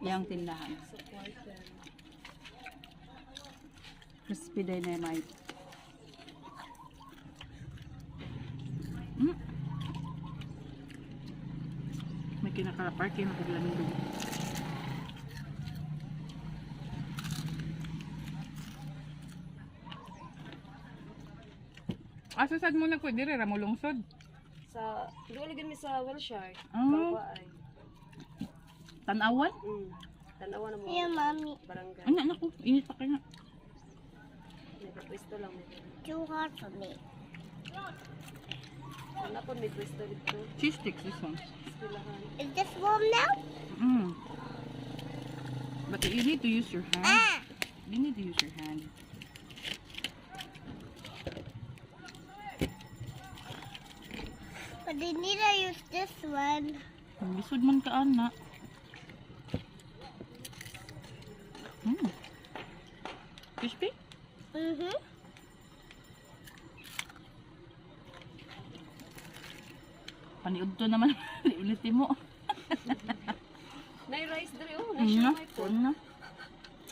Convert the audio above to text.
Yang tindahan. Sa quarter. Crispy dynamite. May kinakalapar, kinakaglamig doon. Asa sad mo na ko dire ra mo lungsod. Sa, doon lagi mi sa Wilshire. Oh. Babaay. Tanawan? Tanawa na mo. Yeah, mommy. Barangay. Ano anak ko, init pa kaya. Nagpwesto lang mo. Too hot for me. Wala po may pwesto dito. Cheese sticks this one. Eskwelahan. Is this warm now? But you need to use your hand. Ah! You need to use your hand. But I need to use this one. Bisod man ka ana. Crispy? Mm-hmm. Paniud to naman. Ulitin mo. Nay rice dre oh. Nay siya may po. Na.